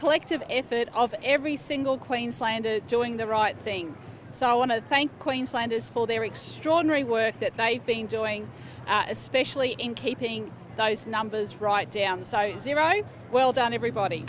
collective effort of every single Queenslander doing the right thing. So I want to thank Queenslanders for their extraordinary work that they've been doing, especially in keeping those numbers right down. So 0, well done everybody.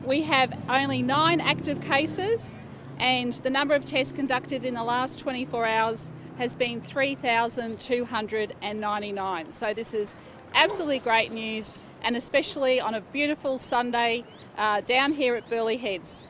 We have only 9 active cases, and the number of tests conducted in the last 24 hours has been 3,299. So this is absolutely great news, and especially on a beautiful Sunday down here at Burleigh Heads.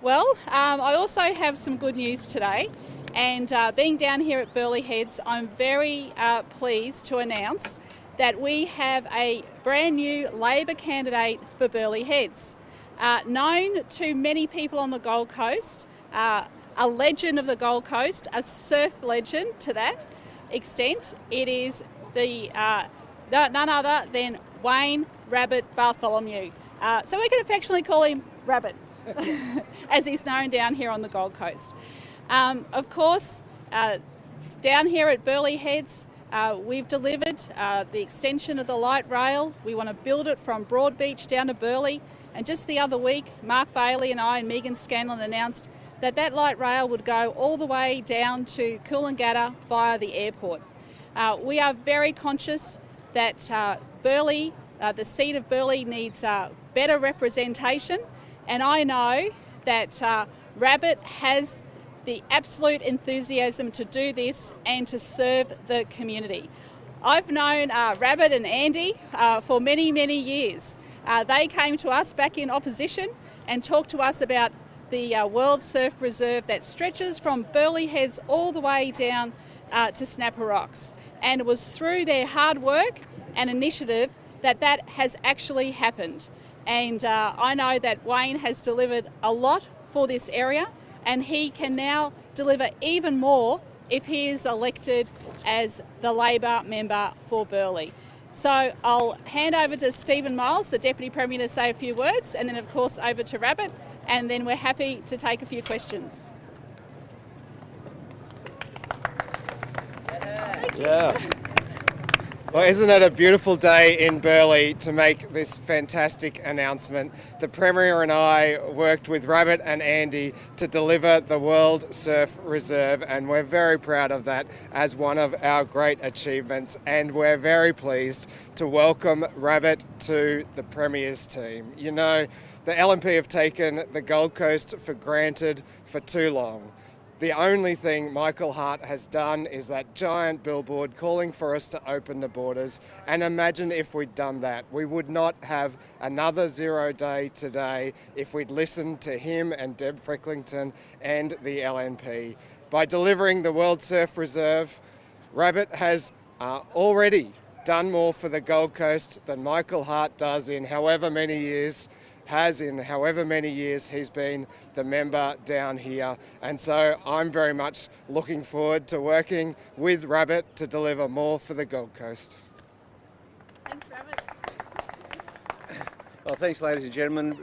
Well, I also have some good news today, and being down here at Burleigh Heads, I'm very pleased to announce that we have a brand new Labor candidate for Burleigh Heads. Known to many people on the Gold Coast, a legend of the Gold Coast, a surf legend to that extent. It is none other than Wayne Rabbit Bartholomew. So we can affectionately call him Rabbit, as he's known down here on the Gold Coast. Of course, down here at Burleigh Heads, we've delivered the extension of the light rail. We want to build it from Broadbeach down to Burleigh. And just the other week, Mark Bailey and I and Megan Scanlon announced that that light rail would go all the way down to Coolangatta via the airport. We are very conscious that Burleigh, the seat of Burleigh, needs better representation, and I know that Rabbit has the absolute enthusiasm to do this and to serve the community. I've known Rabbit and Andy for many, many years. They came to us back in opposition and talked to us about the World Surf Reserve that stretches from Burleigh Heads all the way down to Snapper Rocks. And it was through their hard work and initiative that that has actually happened. And I know that Wayne has delivered a lot for this area, and he can now deliver even more if he is elected as the Labor member for Burleigh. So I'll hand over to Stephen Miles, the Deputy Premier, to say a few words, and then of course over to Rabbit, and then we're happy to take a few questions. Yeah. Well, isn't it a beautiful day in Burleigh to make this fantastic announcement? The Premier and I worked with Rabbit and Andy to deliver the World Surf Reserve, and we're very proud of that as one of our great achievements, and we're very pleased to welcome Rabbit to the Premier's team. You know, the LNP have taken the Gold Coast for granted for too long. The only thing Michael Hart has done is that giant billboard calling for us to open the borders. And imagine if we'd done that. We would not have another 0 day today if we'd listened to him and Deb Frecklington and the LNP. By delivering the World Surf Reserve, Rabbit has already done more for the Gold Coast than Michael Hart does in however many years he's been the member down here. And so I'm very much looking forward to working with Rabbit to deliver more for the Gold Coast. Thanks, Rabbit. Well, thanks, ladies and gentlemen.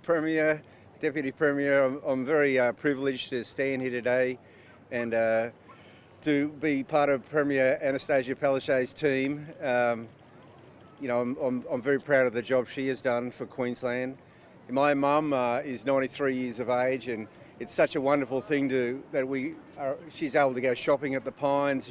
Premier, Deputy Premier, I'm very privileged to stand here today and to be part of Premier Annastacia Palaszczuk's team. You know, I'm very proud of the job she has done for Queensland. My mum is 93 years of age, and it's such a wonderful thing she's able to go shopping at the Pines.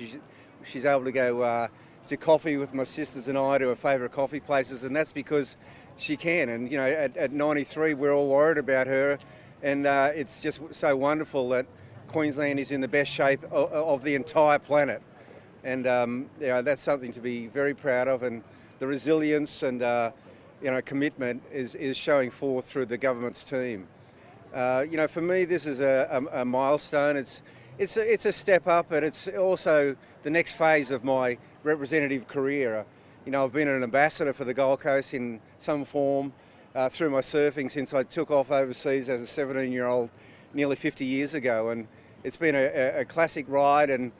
She's able to go to coffee with my sisters and I to her favourite coffee places, and that's because she can. And you know, at 93, we're all worried about her, and it's just so wonderful that Queensland is in the best shape of the entire planet, and you know, that's something to be very proud of. And the resilience and commitment is showing forth through the government's team. You know, for me, this is a milestone. It's a step up, but it's also the next phase of my representative career. You know, I've been an ambassador for the Gold Coast in some form through my surfing since I took off overseas as a 17-year-old nearly 50 years ago, and it's been a classic ride. And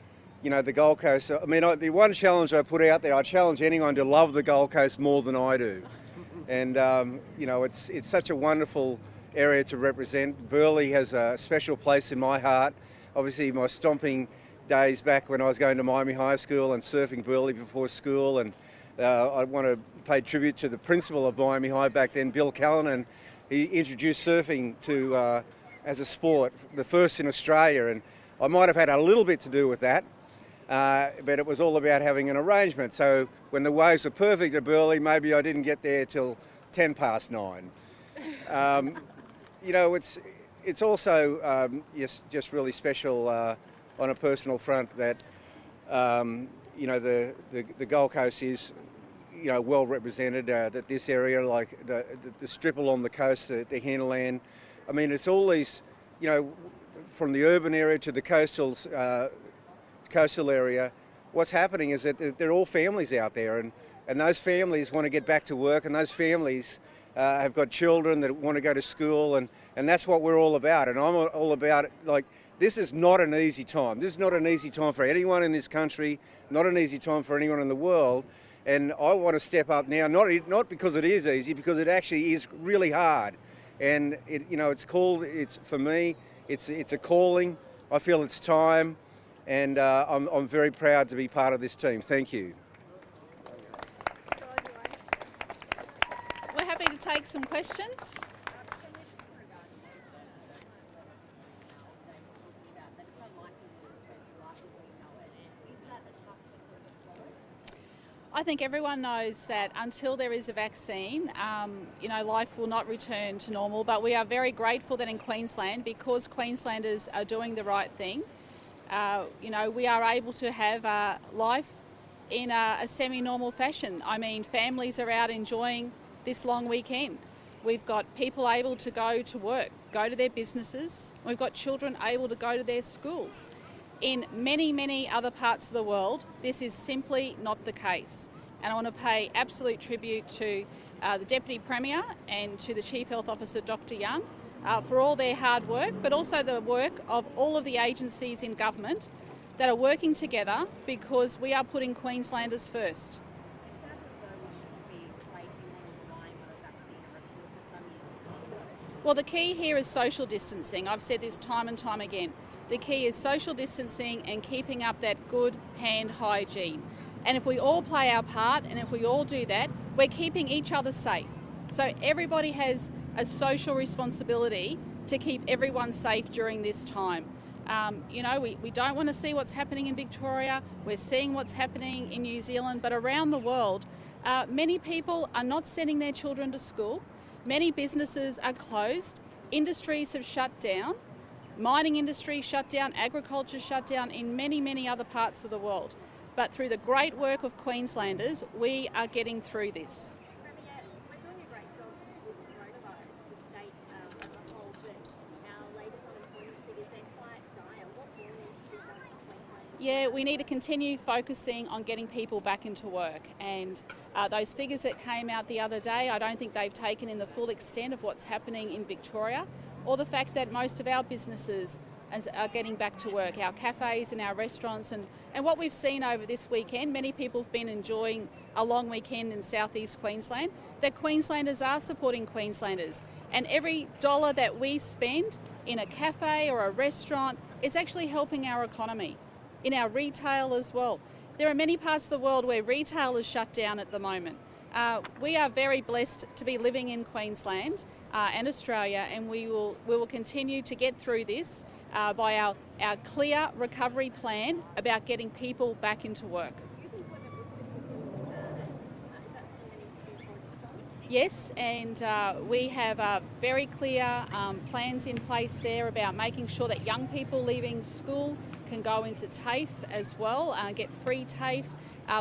you know, the Gold Coast, I mean, the one challenge I put out there, I challenge anyone to love the Gold Coast more than I do. And, you know, it's such a wonderful area to represent. Burleigh has a special place in my heart. Obviously, my stomping days back when I was going to Miami High School and surfing Burleigh before school. And I want to pay tribute to the principal of Miami High back then, Bill Callanan, he introduced surfing to as a sport, the first in Australia, and I might have had a little bit to do with that, but it was all about having an arrangement. So when the waves were perfect at Burleigh, maybe I didn't get there till 9:10. You know, it's also just really special on a personal front that you know the Gold Coast is well represented. That this area, like the strip along the coast, the hinterland. I mean, it's all these, from the urban area to the coastal area. What's happening is that they're all families out there, and those families want to get back to work, and those families have got children that want to go to school, and that's what we're all about. And I'm all about it. Like, this is not an easy time. This is not an easy time for anyone in this country, not an easy time for anyone in the world. And I want to step up now, not because it is easy, because it actually is really hard. And for me, it's a calling. I feel it's time, and I'm very proud to be part of this team. Thank you. We're happy to take some questions. I think everyone knows that until there is a vaccine, life will not return to normal. But we are very grateful that in Queensland, because Queenslanders are doing the right thing, we are able to have life in a semi-normal fashion. I mean, families are out enjoying this long weekend. We've got people able to go to work, go to their businesses. We've got children able to go to their schools. In many, many other parts of the world, this is simply not the case. And I want to pay absolute tribute to the Deputy Premier and to the Chief Health Officer, Dr. Young, for all their hard work, but also the work of all of the agencies in government that are working together, because we are putting Queenslanders first. Well, the key here is social distancing. I've said this time and time again. The key is social distancing and keeping up that good hand hygiene. And if we all play our part, and if we all do that, we're keeping each other safe. So everybody has a social responsibility to keep everyone safe during this time. We don't want to see what's happening in Victoria. We're seeing what's happening in New Zealand, but around the world, many people are not sending their children to school. Many businesses are closed. Industries have shut down. Mining industry shut down, agriculture shut down in many, many other parts of the world. But through the great work of Queenslanders, we are getting through this. Premier, we're doing a great job with coronavirus, the state as a whole, but our latest unemployment figures, they're quite dire. What more needs to be done for Queenslanders? Yeah, we need to continue focusing on getting people back into work. And those figures that came out the other day, I don't think they've taken in the full extent of what's happening in Victoria, or the fact that most of our businesses are getting back to work, our cafes and our restaurants. And what we've seen over this weekend, many people have been enjoying a long weekend in southeast Queensland, that Queenslanders are supporting Queenslanders. And every dollar that we spend in a cafe or a restaurant is actually helping our economy, in our retail as well. There are many parts of the world where retail is shut down at the moment. We are very blessed to be living in Queensland and Australia, and we will continue to get through this by our clear recovery plan about getting people back into work. Youth employment was particularly bad. Is that something that needs to be focused on? Yes, and we have very clear plans in place there about making sure that young people leaving school can go into TAFE as well, get free TAFE.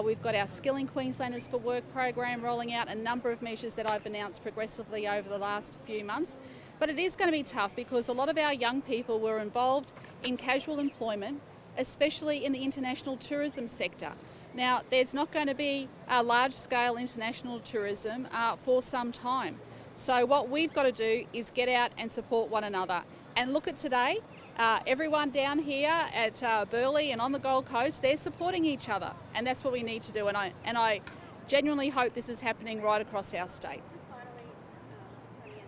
We've got our Skilling Queenslanders for Work program rolling out, a number of measures that I've announced progressively over the last few months. But it is going to be tough because a lot of our young people were involved in casual employment, especially in the international tourism sector. Now, there's not going to be a large-scale international tourism for some time. So what we've got to do is get out and support one another. And look at today, everyone down here at Burleigh and on the Gold Coast, they're supporting each other, and that's what we need to do. And I genuinely hope this is happening right across our state. Just finally, Premier,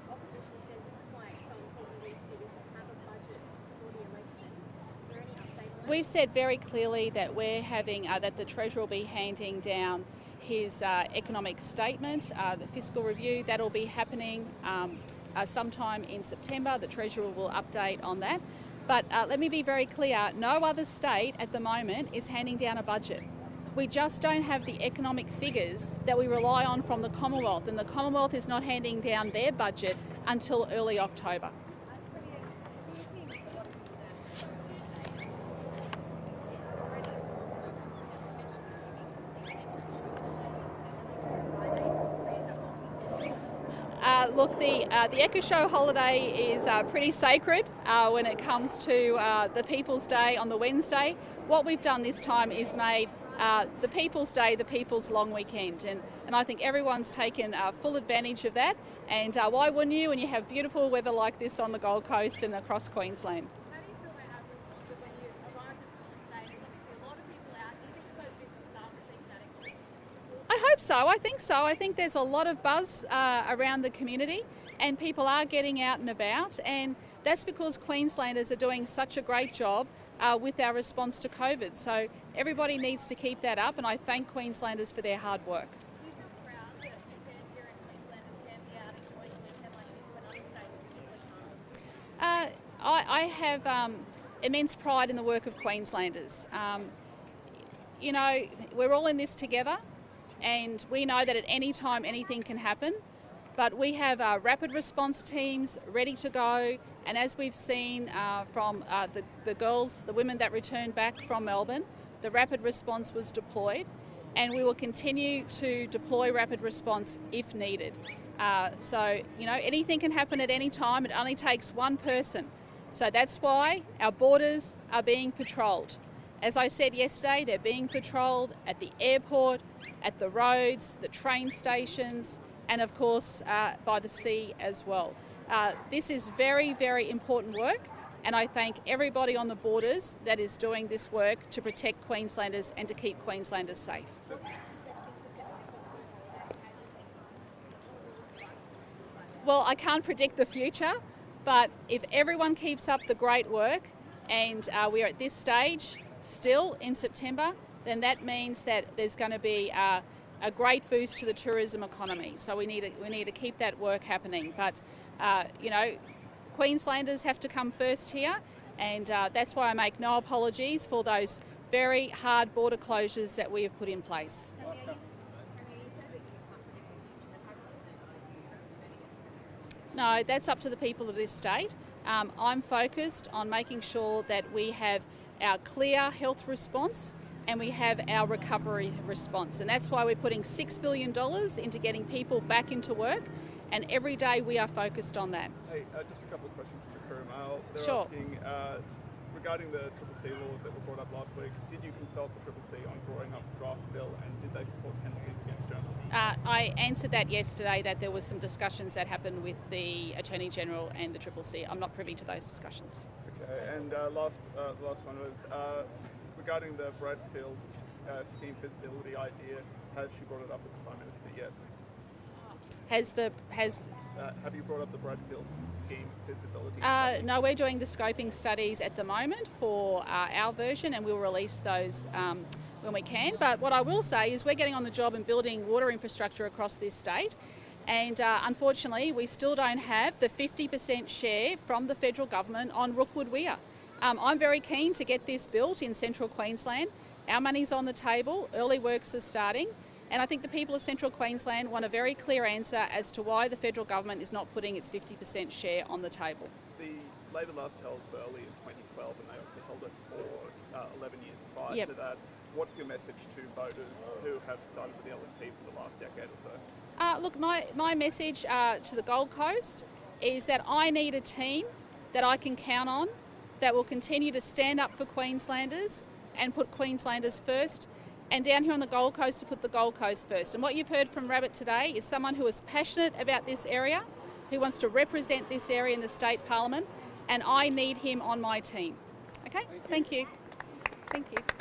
the opposition says this is why it's so important these figures to have a budget before the election. Is there any update on that? We've said very clearly that we're having that the Treasurer will be handing down his economic statement, the fiscal review. That'll be happening sometime in September. The Treasurer will update on that. But let me be very clear, no other state at the moment is handing down a budget. We just don't have the economic figures that we rely on from the Commonwealth, and the Commonwealth is not handing down their budget until early October. Look, the Echo Show holiday is pretty sacred when it comes to the People's Day on the Wednesday. What we've done this time is made the People's Day the People's Long Weekend, and I think everyone's taken full advantage of that. And why wouldn't you when you have beautiful weather like this on the Gold Coast and across Queensland? How do you feel they have responded when you arrived at Burleigh today? There's obviously a lot of people out. Do you think both businesses are receiving that support? I hope so. I think so. I think there's a lot of buzz around the community, and people are getting out and about, and that's because Queenslanders are doing such a great job with our response to COVID. So everybody needs to keep that up, and I thank Queenslanders for their hard work. Do you feel proud that you stand here and Queenslanders can be out enjoying the weekend like this when other states simply can't? I have immense pride in the work of Queenslanders. You know, we're all in this together, and we know that at any time anything can happen, but we have rapid response teams ready to go, and as we've seen from the women that returned back from Melbourne, the rapid response was deployed, and we will continue to deploy rapid response if needed. So, you know, anything can happen at any time. It only takes one person. So that's why our borders are being patrolled. As I said yesterday, they're being patrolled at the airport, at the roads, the train stations, and of course by the sea as well. This is very, very important work, and I thank everybody on the borders that is doing this work to protect Queenslanders and to keep Queenslanders safe. Well, I can't predict the future, but if everyone keeps up the great work, and we're at this stage still in September, then that means that there's going to be a great boost to the tourism economy. So we need to keep that work happening. But you know, Queenslanders have to come first here, and that's why I make no apologies for those very hard border closures that we have put in place. No, that's up to the people of this state. I'm focused on making sure that we have our clear health response and we have our recovery response. And that's why we're putting $6 billion into getting people back into work, and every day we are focused on that. Hey, just a couple of questions from the Courier Mail. They're Sure. asking, regarding the CCC laws that were brought up last week, did you consult the CCC on drawing up the draft bill, and did they support penalties against journalists? I answered that yesterday, that there was some discussions that happened with the Attorney General and the CCC. I'm not privy to those discussions. Okay, and last one was regarding the Bradfield scheme feasibility idea. Has she brought it up with the Prime Minister yet? Have you brought up the Bradfield scheme feasibility study? No, we're doing the scoping studies at the moment for our version, and we'll release those when we can. But what I will say is we're getting on the job and building water infrastructure across this state, and unfortunately we still don't have the 50% share from the federal government on Rookwood Weir. I'm very keen to get this built in central Queensland. Our money's on the table, early works are starting, and I think the people of central Queensland want a very clear answer as to why the federal government is not putting its 50% share on the table. The Labor last held Burleigh in 2012, and they obviously held it for 11 years prior to that. What's your message to voters who have sided with the LNP for the last decade or so? Look, my message to the Gold Coast is that I need a team that I can count on, that will continue to stand up for Queenslanders and put Queenslanders first, and down here on the Gold Coast to put the Gold Coast first. And what you've heard from Rabbit today is someone who is passionate about this area, who wants to represent this area in the state parliament, and I need him on my team. Okay, thank you. Thank you.